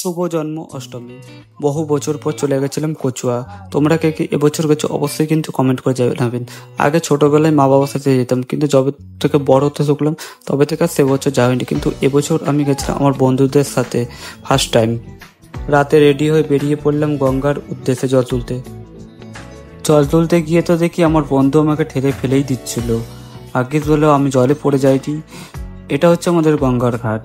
শুভ জন্ম অষ্টমী। বহু বছর পর চলে গেছিলাম কচুয়া। তোমরা কে কে এবছর গেছো অবশ্যই কিন্তু কমেন্ট করে জানাবেন। আগে ছোটবেলায় মা বাবার সাথে যেতাম, কিন্তু যবে থেকে বড় হতে শিখলাম তবে থেকে আর সে বছর যাওয়ানি, কিন্তু এবছর আমি গেছিলাম আমার বন্ধুদের সাথে ফার্স্ট টাইম। রাতে রেডি হয়ে বেরিয়ে পড়লাম গঙ্গার উদ্দেশ্যে জল তুলতে গিয়ে তো দেখি আমার বন্ধু আমাকে ঠেলে ফেলেই দিচ্ছিল। আগে বলেও আমি জলে পড়ে যাইনি। এটা হচ্ছে আমাদের গঙ্গার ঘাট,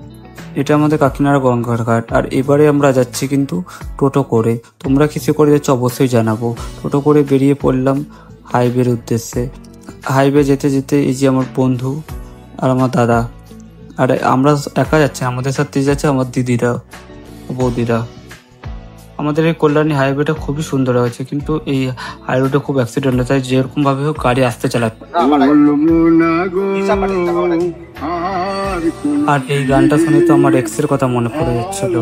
এটা আমাদের কাকিনাড়া গঙ্গার ঘাট। আর এবারে আমরা যাচ্ছি কিন্তু টোটো করে। তোমরা কিসে করে যাচ্ছ অবশ্যই জানাবো। টোটো করে বেরিয়ে পড়লাম হাইওয়ের উদ্দেশ্যে। হাইওয়ে যেতে যেতে এই যে আমার বন্ধু আর আমার দাদা, আর আমরা একা যাচ্ছি, আমাদের সাথে যাচ্ছে আমার দিদিরা বৌদিরা। আমাদের এই কল্যাণী হাইওয়েটা খুবই সুন্দর হয়েছে, কিন্তু এই হাইওয়েটা খুব অ্যাক্সিডেন্ট হয়, তাই যেরকম ভাবে হোক গাড়ি আসতে চালাবে। আর এই গানটা শুনে তো আমার এক্সের কথা মনে পড়ে যাচ্ছিল।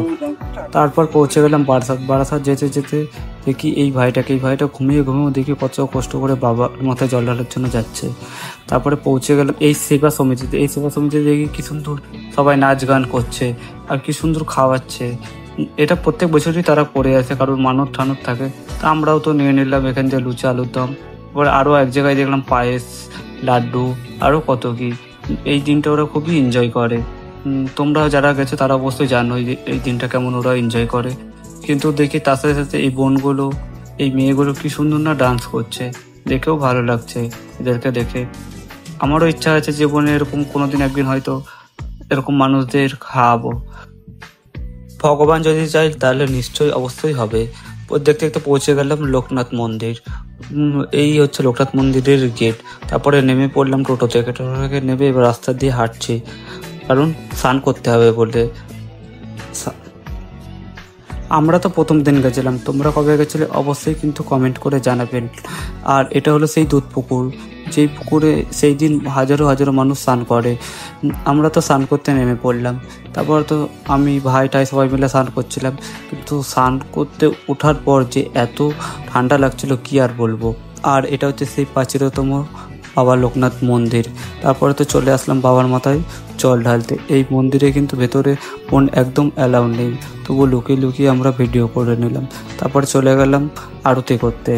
তারপর পৌঁছে গেলাম বারাসাত যেতে যেতে দেখি এই ভাইটা ঘুমিয়ে দেখি কত কষ্ট করে বাবার মাথায় জল ঢালার জন্য যাচ্ছে। তারপরে পৌঁছে গেলাম এই সেবা সমিতিতে দেখি কি সুন্দর সবাই নাচ গান করছে আর কি সুন্দর খাওয়াচ্ছে। এটা প্রত্যেক বছরই তারা করে আসে, কারোর মানত থাকে। তা আমরাও তো নিয়ে নিলাম এখান থেকে লুচি আলুর দম। এবারে আরও এক জায়গায় দেখলাম পায়েস, লাড্ডু, আরও কত কি। এই দিনটা ওরা খুবই এনজয় করে। তোমরা যারা গেছো তারা অবশ্যই জানো এই দিনটা কেমন ওরা এনজয় করে। কিন্তু দেখি তার সাথে সাথে এই বোনগুলো, এই মেয়েগুলো কি সুন্দর না ডান্স করছে, দেখেও ভালো লাগছে এদেরকে দেখে। আমারও ইচ্ছা আছে জীবনে এরকম কোনোদিন একদিন হয়তো এরকম মানুষদের খাওয়াবো। ভগবান যদি চাই তাহলে নিশ্চয়ই অবশ্যই হবে। দেখতে দেখতে পৌঁছে গেলাম লোকনাথ মন্দির। এই হচ্ছে লোকনাথ মন্দিরের গেট। তারপরে নেমে পড়লাম টোটো থেকে নেমে এবার রাস্তা দিয়ে হাঁটছি, কারণ স্নান করতে হবে বলে। আমরা তো প্রথম দিন গেছিলাম, তোমরা কবে গেছিলে অবশ্যই কিন্তু কমেন্ট করে জানাবেন। আর এটা হলো সেই দুধ পুকুর, যেই পুকুরে সেই দিন হাজারো মানুষ স্নান করে। আমরা তো স্নান করতে নেমে পড়লাম। তারপর তো আমি ভাইটাই সবাই মিলে স্নান করছিলাম, কিন্তু স্নান করতে ওঠার পর যে এত ঠান্ডা লাগছিল কি আর বলবো। আর এটা হচ্ছে সেই প্রাচীনতম বাবা লোকনাথ মন্দির। তারপরে তো চলে আসলাম বাবার মাথায় জল ঢালতে। এই মন্দিরে কিন্তু ভেতরে ফোন একদম অ্যালাউ নেই, তবু লুকিয়ে আমরা ভিডিও করে নিলাম। তারপরে চলে গেলাম আরতি করতে।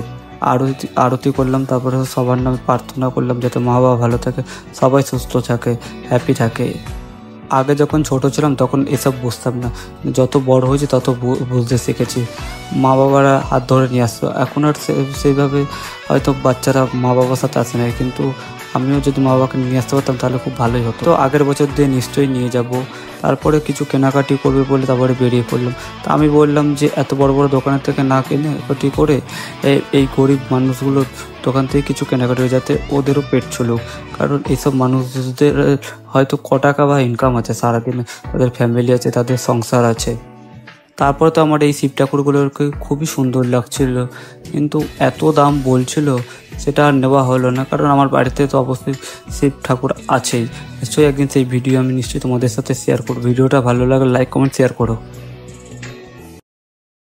আরতি করলাম, তারপরে সবার নামে প্রার্থনা করলাম যাতে মা বাবা ভালো থাকে, সবাই সুস্থ থাকে, হ্যাপি থাকে। আগে যখন ছোট ছিলাম তখন এসব বুঝতাম না, যত বড় হয়েছে তত বুঝতে শিখেছি। মা বাবারা হাত ধরে নিয়ে আসতো, এখন আর সেইভাবে হয়তো বাচ্চারা মা বাবার সাথে আসে না, কিন্তু আমিও যদি মা বাবাকে নিয়ে আসতে পারতাম তাহলে খুব ভালোই হতো। তো আগের বছর দিয়ে নিশ্চয়ই নিয়ে যাব। তারপরে কিছু কেনাকাটি করবে বলে তারপরে বেরিয়ে পড়লাম। তা আমি বললাম যে এত বড় দোকানের থেকে না কিনে কাটি করে এই গরিব মানুষগুলোর দোকান থেকে কিছু কেনাকাটি হয়ে যাতে ওদেরও পেট চলুক, কারণ এইসব মানুষদের হয়তো ক টাকা বা ইনকাম আছে সারাদিনে, তাদের ফ্যামিলি আছে, তাদের সংসার আছে। তারপর তো আমার এই শিব ঠাকুরগুলোকে খুবই সুন্দর লাগছিল, কিন্তু এত দাম বলছিল সেটা আর নেওয়া হলো না, কারণ আমার বাড়িতে তো অবশ্যই শিব ঠাকুর আছেই। নিশ্চয়ই একদিন সেই ভিডিও আমি নিশ্চয়ই তোমাদের সাথে শেয়ার করবো। ভিডিওটা ভালো লাগলে লাইক কমেন্ট শেয়ার করো।